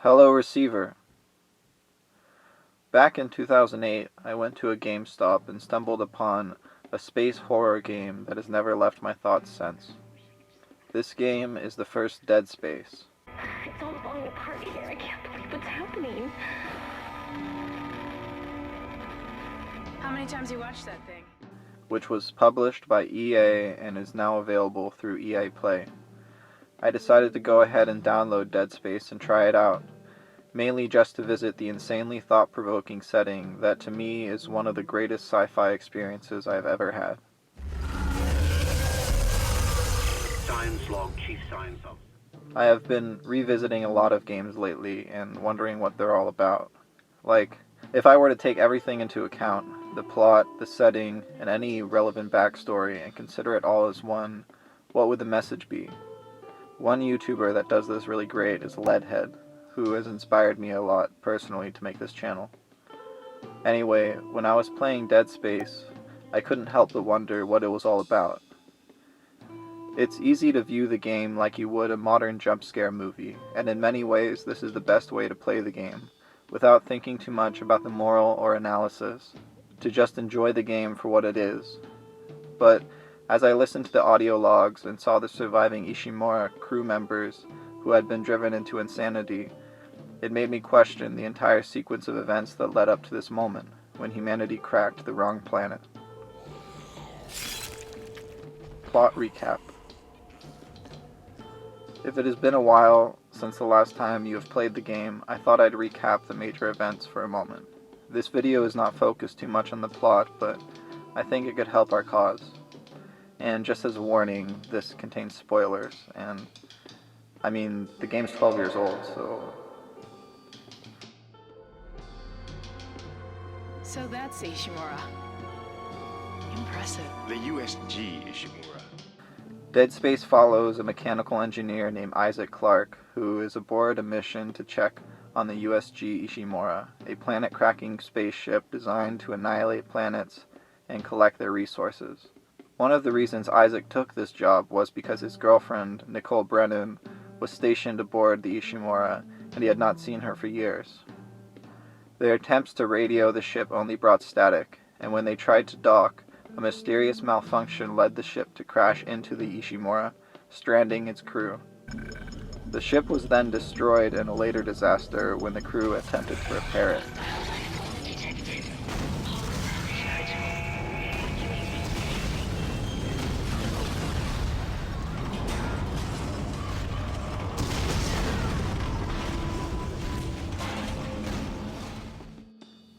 Hello, receiver. Back in 2008, I went to a GameStop and stumbled upon a space horror game that has never left my thoughts since. This game is the first Dead Space. It's all falling apart here. I can't believe what's happening. How many times you watched that thing? Which was published by EA and is now available through EA Play. I decided to go ahead and download Dead Space and try it out, mainly just to visit the insanely thought-provoking setting that to me is one of the greatest sci-fi experiences I've ever had. Science log, Chief Science Officer. I have been revisiting a lot of games lately and wondering what they're all about. Like, if I were to take everything into account, the plot, the setting, and any relevant backstory, and consider it all as one, what would the message be? One YouTuber that does this really great is Leadhead, who has inspired me a lot personally to make this channel. Anyway, when I was playing Dead Space, I couldn't help but wonder what it was all about. It's easy to view the game like you would a modern jump scare movie, and in many ways this is the best way to play the game, without thinking too much about the moral or analysis, to just enjoy the game for what it is. But as I listened to the audio logs and saw the surviving Ishimura crew members who had been driven into insanity, it made me question the entire sequence of events that led up to this moment, when humanity cracked the wrong planet. Plot recap. If it has been a while since the last time you have played the game, I thought I'd recap the major events for a moment. This video is not focused too much on the plot, but I think it could help our cause. And just as a warning, this contains spoilers, and the game's 12 years old, so... So that's Ishimura. Impressive. The USG Ishimura. Dead Space follows a mechanical engineer named Isaac Clarke, who is aboard a mission to check on the USG Ishimura, a planet-cracking spaceship designed to annihilate planets and collect their resources. One of the reasons Isaac took this job was because his girlfriend, Nicole Brennan, was stationed aboard the Ishimura, and he had not seen her for years. Their attempts to radio the ship only brought static, and when they tried to dock, a mysterious malfunction led the ship to crash into the Ishimura, stranding its crew. The ship was then destroyed in a later disaster when the crew attempted to repair it.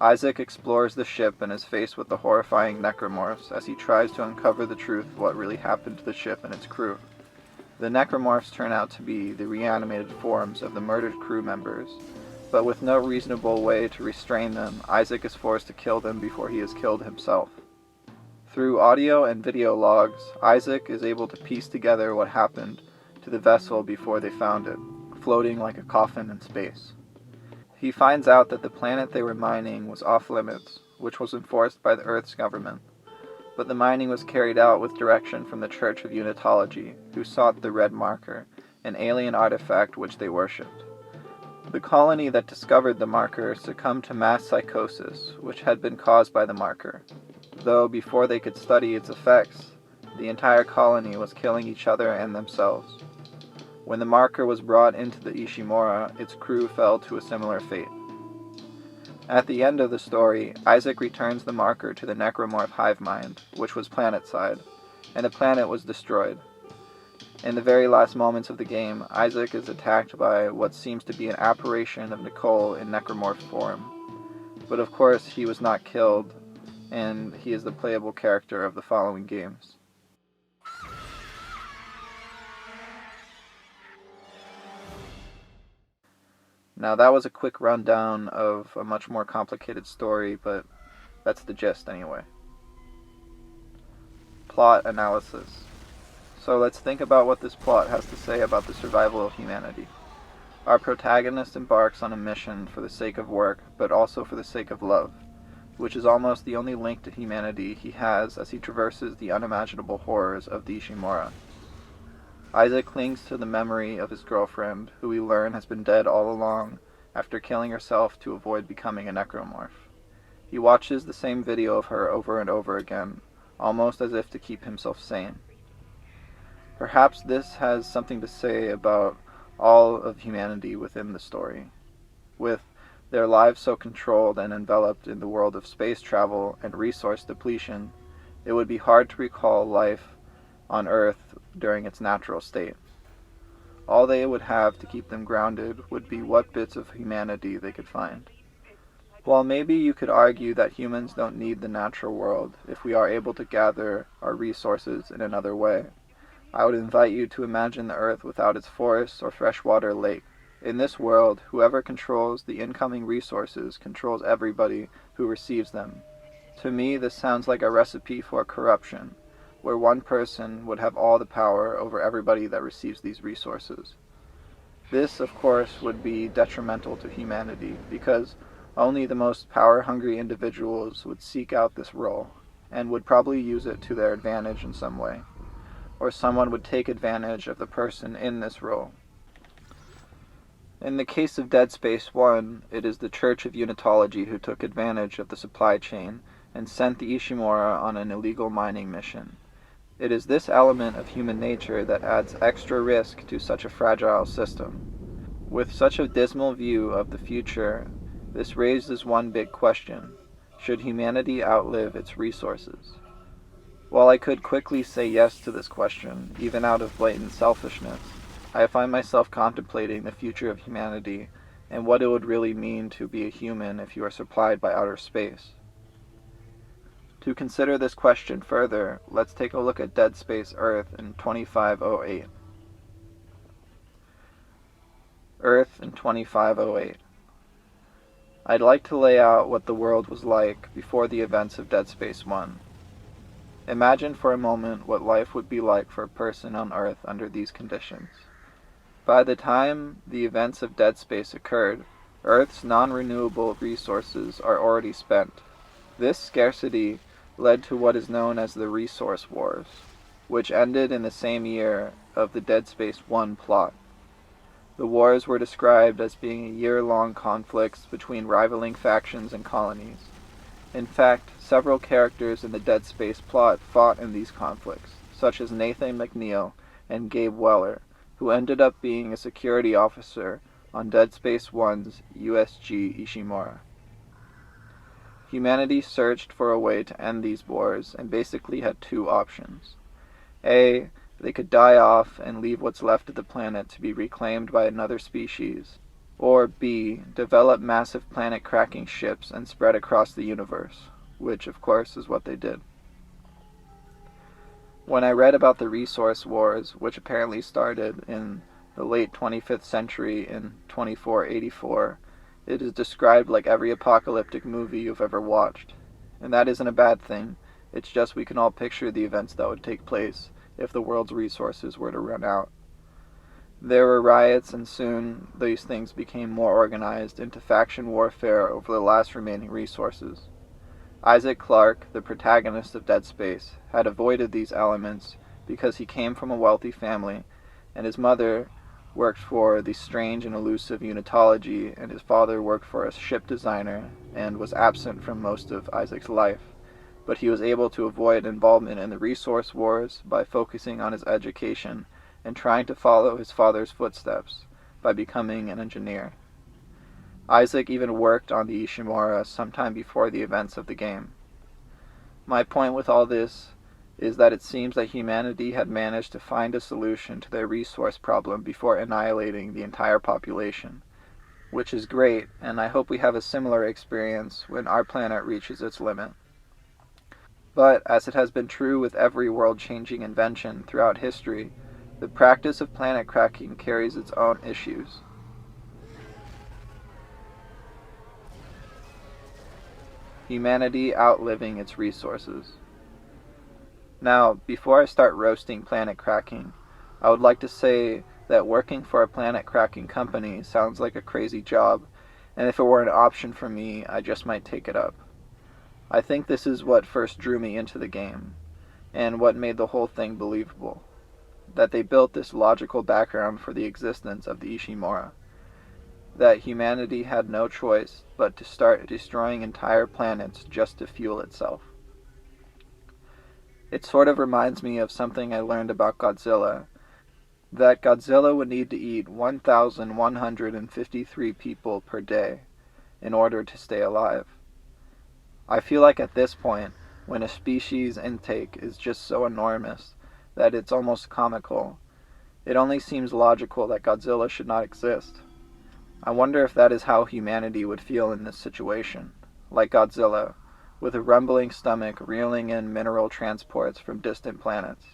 Isaac explores the ship and is faced with the horrifying Necromorphs as he tries to uncover the truth of what really happened to the ship and its crew. The Necromorphs turn out to be the reanimated forms of the murdered crew members, but with no reasonable way to restrain them, Isaac is forced to kill them before he is killed himself. Through audio and video logs, Isaac is able to piece together what happened to the vessel before they found it, floating like a coffin in space. He finds out that the planet they were mining was off-limits, which was enforced by the Earth's government. But the mining was carried out with direction from the Church of Unitology, who sought the Red Marker, an alien artifact which they worshipped. The colony that discovered the marker succumbed to mass psychosis, which had been caused by the marker, though before they could study its effects, the entire colony was killing each other and themselves. When the marker was brought into the Ishimura, its crew fell to a similar fate. At the end of the story, Isaac returns the marker to the Necromorph hive mind, which was planet-side, and the planet was destroyed. In the very last moments of the game, Isaac is attacked by what seems to be an apparition of Nicole in Necromorph form. But of course, he was not killed, and he is the playable character of the following games. Now that was a quick rundown of a much more complicated story, but that's the gist anyway. Plot analysis. So let's think about what this plot has to say about the survival of humanity. Our protagonist embarks on a mission for the sake of work, but also for the sake of love, which is almost the only link to humanity he has as he traverses the unimaginable horrors of the Ishimura. Isaac clings to the memory of his girlfriend, who we learn has been dead all along, after killing herself to avoid becoming a necromorph. He watches the same video of her over and over again, almost as if to keep himself sane. Perhaps this has something to say about all of humanity within the story. With their lives so controlled and enveloped in the world of space travel and resource depletion, it would be hard to recall life on Earth during its natural state. All they would have to keep them grounded would be what bits of humanity they could find. While maybe you could argue that humans don't need the natural world if we are able to gather our resources in another way, I would invite you to imagine the Earth without its forests or freshwater lake. In this world, whoever controls the incoming resources controls everybody who receives them. To me, this sounds like a recipe for corruption, where one person would have all the power over everybody that receives these resources. This, of course, would be detrimental to humanity, because only the most power-hungry individuals would seek out this role, and would probably use it to their advantage in some way. Or someone would take advantage of the person in this role. In the case of Dead Space 1, it is the Church of Unitology who took advantage of the supply chain and sent the Ishimura on an illegal mining mission. It is this element of human nature that adds extra risk to such a fragile system. With such a dismal view of the future, this raises one big question: should humanity outlive its resources? While I could quickly say yes to this question, even out of blatant selfishness, I find myself contemplating the future of humanity and what it would really mean to be a human if you are supplied by outer space. To consider this question further, let's take a look at Dead Space Earth in 2508. Earth in 2508. I'd like to lay out what the world was like before the events of Dead Space 1. Imagine for a moment what life would be like for a person on Earth under these conditions. By the time the events of Dead Space occurred, Earth's non-renewable resources are already spent. This scarcity led to what is known as the Resource Wars, which ended in the same year of the Dead Space 1 plot. The wars were described as being year-long conflicts between rivaling factions and colonies. In fact, several characters in the Dead Space plot fought in these conflicts, such as Nathan McNeil and Gabe Weller, who ended up being a security officer on Dead Space 1's USG Ishimura. Humanity searched for a way to end these wars and basically had two options. A, they could die off and leave what's left of the planet to be reclaimed by another species. Or B, develop massive planet-cracking ships and spread across the universe, which of course is what they did. When I read about the Resource Wars, which apparently started in the late 25th century in 2484, it is described like every apocalyptic movie you've ever watched. And that isn't a bad thing, it's just we can all picture the events that would take place if the world's resources were to run out. There were riots, and soon these things became more organized into faction warfare over the last remaining resources. Isaac Clarke, the protagonist of Dead Space, had avoided these elements because he came from a wealthy family, and his mother worked for the strange and elusive Unitology, and his father worked for a ship designer and was absent from most of Isaac's life. But he was able to avoid involvement in the Resource Wars by focusing on his education and trying to follow his father's footsteps by becoming an engineer. Isaac even worked on the Ishimura sometime before the events of the game. My point with all this is that it seems that humanity had managed to find a solution to their resource problem before annihilating the entire population, which is great, and I hope we have a similar experience when our planet reaches its limit. But, as it has been true with every world-changing invention throughout history, the practice of planet cracking carries its own issues. Humanity outliving its resources. Now, before I start roasting planet cracking, I would like to say that working for a planet cracking company sounds like a crazy job, and if it were an option for me, I just might take it up. I think this is what first drew me into the game, and what made the whole thing believable. That they built this logical background for the existence of the Ishimura. that humanity had no choice but to start destroying entire planets just to fuel itself. It sort of reminds me of something I learned about Godzilla, that Godzilla would need to eat 1,153 people per day in order to stay alive. I feel like at this point, when a species' intake is just so enormous that it's almost comical, it only seems logical that Godzilla should not exist. I wonder if that is how humanity would feel in this situation, like Godzilla, with a rumbling stomach reeling in mineral transports from distant planets.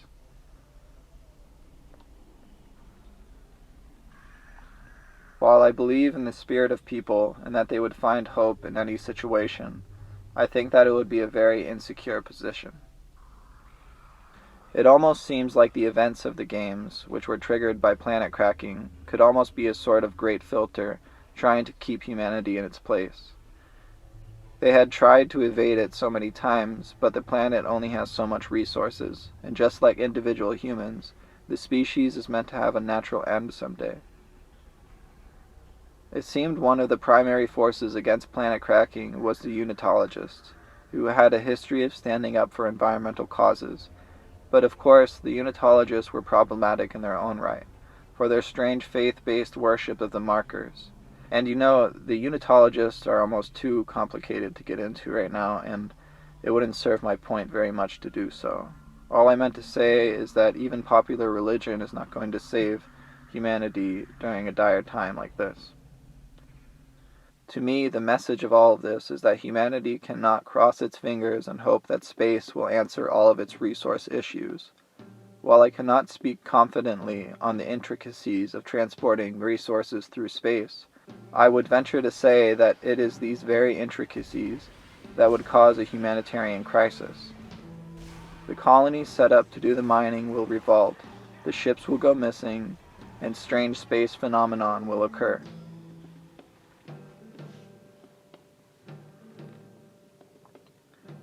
While I believe in the spirit of people and that they would find hope in any situation, I think that it would be a very insecure position. It almost seems like the events of the games, which were triggered by planet cracking, could almost be a sort of great filter trying to keep humanity in its place. They had tried to evade it so many times, but the planet only has so much resources, and just like individual humans, the species is meant to have a natural end someday. It seemed one of the primary forces against planet cracking was the unitologists, who had a history of standing up for environmental causes. But of course, the unitologists were problematic in their own right, for their strange faith-based worship of the markers. And the unitologists are almost too complicated to get into right now, and it wouldn't serve my point very much to do so. All I meant to say is that even popular religion is not going to save humanity during a dire time like this. To me, the message of all of this is that humanity cannot cross its fingers and hope that space will answer all of its resource issues. While I cannot speak confidently on the intricacies of transporting resources through space, I would venture to say that it is these very intricacies that would cause a humanitarian crisis. The colonies set up to do the mining will revolt, the ships will go missing, and strange space phenomenon will occur.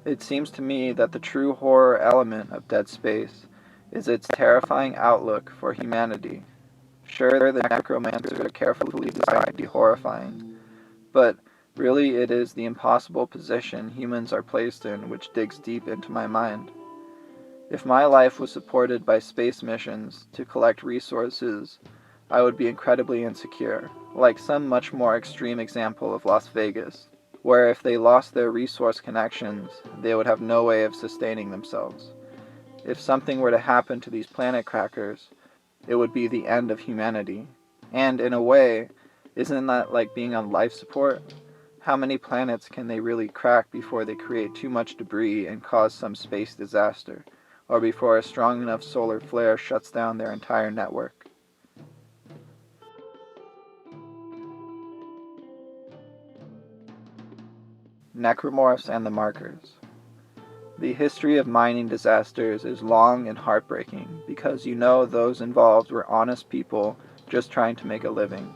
It seems to me that the true horror element of Dead Space is its terrifying outlook for humanity. Sure, the necromancers are carefully designed to be horrifying, but really it is the impossible position humans are placed in which digs deep into my mind. If my life was supported by space missions to collect resources, I would be incredibly insecure, like some much more extreme example of Las Vegas, where if they lost their resource connections, they would have no way of sustaining themselves. If something were to happen to these planet crackers, it would be the end of humanity. And in a way, isn't that like being on life support? How many planets can they really crack before they create too much debris and cause some space disaster, or before a strong enough solar flare shuts down their entire network? Necromorphs and the Markers. The history of mining disasters is long and heartbreaking because those involved were honest people just trying to make a living.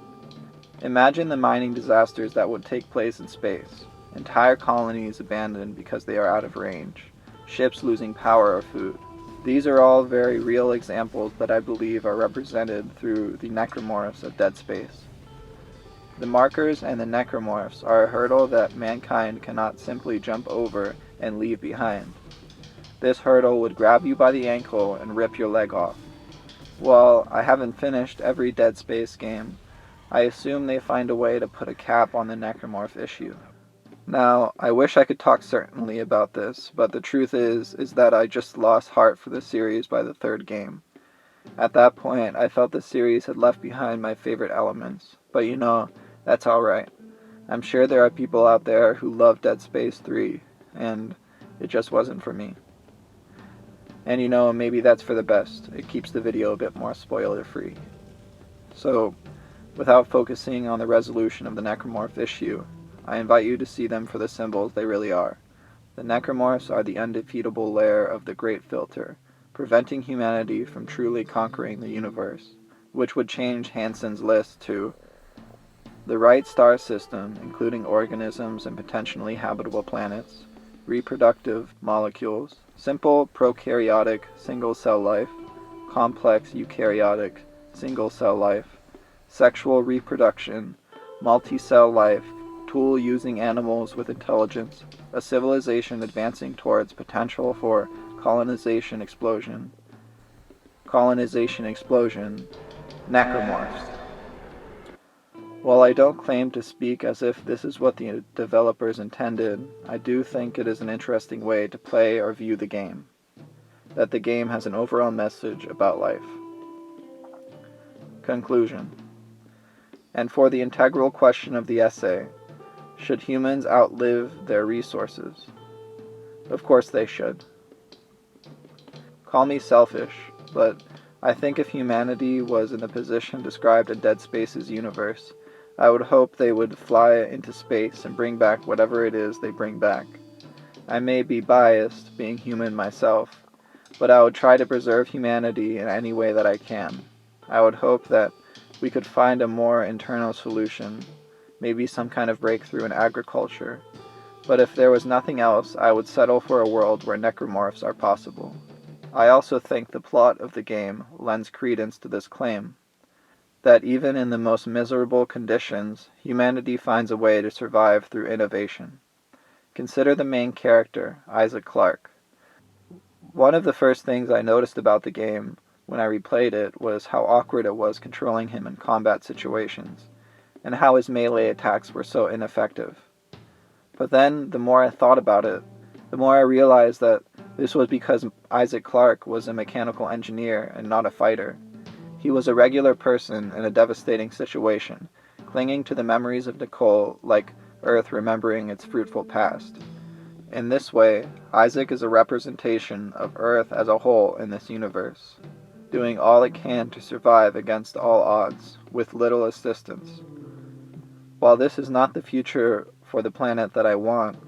Imagine the mining disasters that would take place in space. Entire colonies abandoned because they are out of range. Ships losing power or food. These are all very real examples that I believe are represented through the Necromorphs of Dead Space. The Markers and the Necromorphs are a hurdle that mankind cannot simply jump over and leave behind. This hurdle would grab you by the ankle and rip your leg off. While I haven't finished every Dead Space game, I assume they find a way to put a cap on the Necromorph issue. Now, I wish I could talk certainly about this, but the truth is that I just lost heart for the series by the third game. At that point, I felt the series had left behind my favorite elements, but that's alright. I'm sure there are people out there who love Dead Space 3, and it just wasn't for me. And maybe that's for the best. It keeps the video a bit more spoiler-free. So, without focusing on the resolution of the Necromorph issue, I invite you to see them for the symbols they really are. The Necromorphs are the undefeatable layer of the Great Filter, preventing humanity from truly conquering the universe, which would change Hansen's list to the right star system, including organisms and potentially habitable planets, reproductive molecules, simple prokaryotic single-cell life, complex eukaryotic single-cell life, sexual reproduction, multi-cell life, tool using animals with intelligence, a civilization advancing towards potential for colonization explosion, Necromorphs. While I don't claim to speak as if this is what the developers intended, I do think it is an interesting way to play or view the game, that the game has an overall message about life. Conclusion. And for the integral question of the essay, should humans outlive their resources? Of course they should. Call me selfish, but I think if humanity was in the position described in Dead Space's universe, I would hope they would fly into space and bring back whatever it is they bring back. I may be biased, being human myself, but I would try to preserve humanity in any way that I can. I would hope that we could find a more internal solution, maybe some kind of breakthrough in agriculture, but if there was nothing else, I would settle for a world where necromorphs are possible. I also think the plot of the game lends credence to this claim, that even in the most miserable conditions, humanity finds a way to survive through innovation. Consider the main character, Isaac Clarke. One of the first things I noticed about the game when I replayed it was how awkward it was controlling him in combat situations, and how his melee attacks were so ineffective. But then, the more I thought about it, the more I realized that this was because Isaac Clarke was a mechanical engineer and not a fighter. He was a regular person in a devastating situation, clinging to the memories of Nicole like Earth remembering its fruitful past. In this way, Isaac is a representation of Earth as a whole in this universe, doing all it can to survive against all odds, with little assistance. While this is not the future for the planet that I want,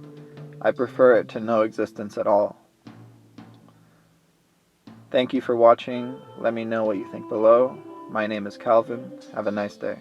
I prefer it to no existence at all. Thank you for watching. Let me know what you think below. My name is Calvin. Have a nice day.